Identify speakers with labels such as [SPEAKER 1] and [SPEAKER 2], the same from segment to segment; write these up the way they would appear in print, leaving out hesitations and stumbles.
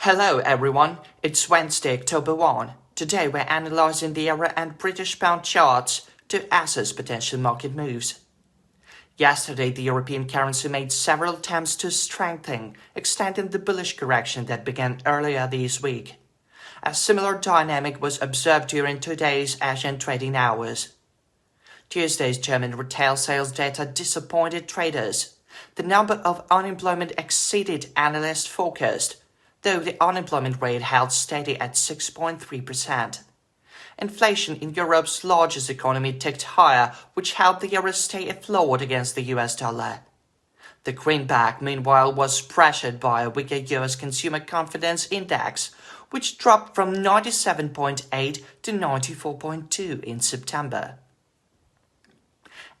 [SPEAKER 1] Hello everyone, it's Wednesday, October 1. Today we're analyzing the euro and British pound charts to assess potential market moves. Yesterday, the European currency made several attempts to strengthen, extending the bullish correction that began earlier this week. A similar dynamic was observed during today's Asian trading hours. Tuesday's German retail sales data disappointed traders. The number of unemployment exceeded analyst forecast, though the unemployment rate held steady at 6.3%. Inflation in Europe's largest economy ticked higher, which helped the euro stay afloat against the US dollar. The greenback, meanwhile, was pressured by a weaker US consumer confidence index, which dropped from 97.8 to 94.2 in September.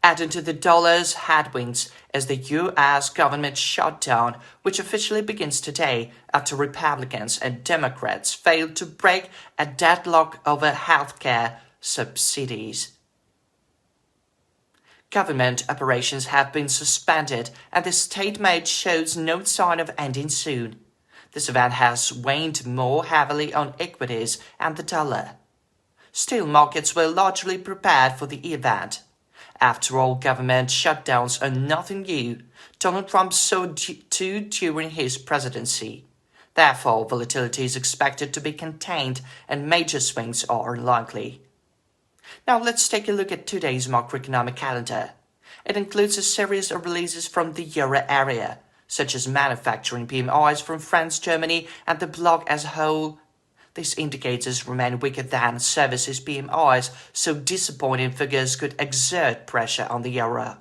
[SPEAKER 1] Adding to the dollar's headwinds is the US government shutdown, which officially begins today after Republicans and Democrats failed to break a deadlock over healthcare subsidies. Government operations have been suspended, and the stalemate shows no sign of ending soon. This event has waned more heavily on equities and the dollar. Still, markets were largely prepared for the event. After all, government shutdowns are nothing new. Donald Trump saw two during his presidency. Therefore, volatility is expected to be contained and major swings are unlikely. Now let's take a look at today's macroeconomic calendar. It includes a series of releases from the euro area, such as manufacturing PMIs from France, Germany, and the bloc as a whole. These indicators remain weaker than services PMIs, so disappointing figures could exert pressure on the euro.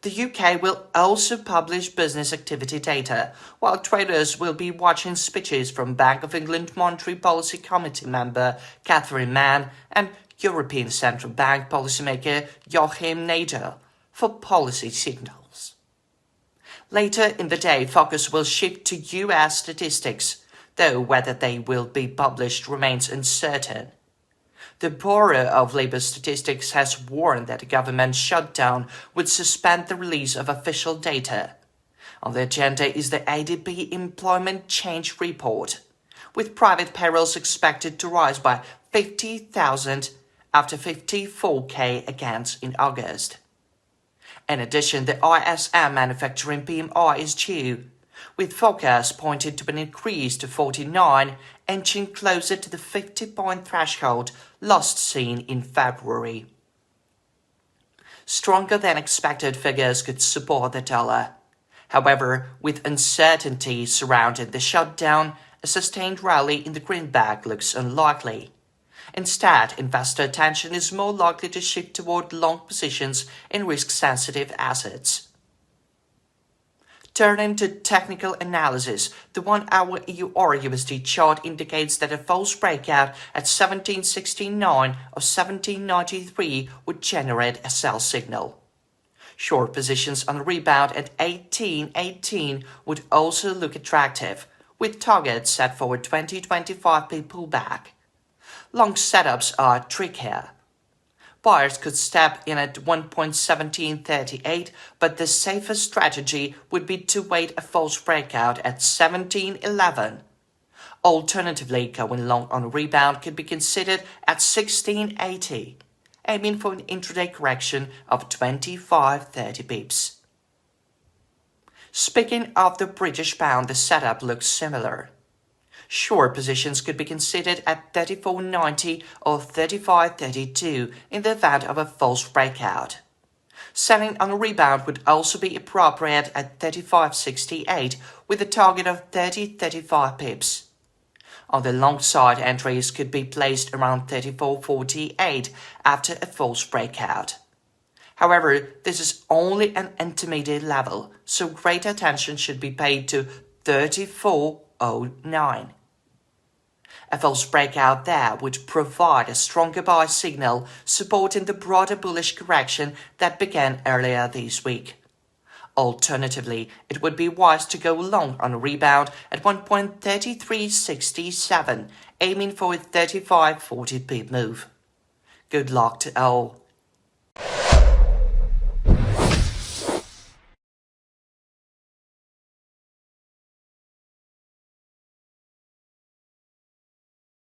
[SPEAKER 1] The UK will also publish business activity data, while traders will be watching speeches from Bank of England Monetary Policy Committee member Catherine Mann and European Central Bank policymaker Joachim Nagel for policy signals. Later in the day, focus will shift to US statistics, though whether they will be published remains uncertain. The Bureau of Labor Statistics has warned that a government shutdown would suspend the release of official data. On the agenda is the ADP Employment Change Report, with private payrolls expected to rise by 50,000 after 54,000 against in August. In addition, the ISM manufacturing PMI is due, with forecasts pointing to an increase to 49, inching closer to the 50-point threshold last seen in February. Stronger than expected figures could support the dollar. However, with uncertainty surrounding the shutdown, a sustained rally in the greenback looks unlikely. Instead, investor attention is more likely to shift toward long positions in risk-sensitive assets. Turning to technical analysis, the 1-hour EUR USD chart indicates that a false breakout at 1769 or 1793 would generate a sell signal. Short positions on a rebound at 1818 would also look attractive, with targets set for a 20-25p pullback. Long setups are trickier. Buyers could step in at 1.1738, but the safest strategy would be to wait a false breakout at 1711. Alternatively, going long on a rebound could be considered at 1680, aiming for an intraday correction of 25-30 pips. Speaking of the British pound, the setup looks similar. Short positions could be considered at 34.90 or 35.32 in the event of a false breakout. Selling on a rebound would also be appropriate at 35.68 with a target of 30-35 pips. On the long side, entries could be placed around 34.48 after a false breakout. However, this is only an intermediate level, so great attention should be paid to 34.09. A false breakout there would provide a stronger buy signal supporting the broader bullish correction that began earlier this week. Alternatively, it would be wise to go long on a rebound at 1.3367, aiming for a 35-40 pip move. Good luck to all.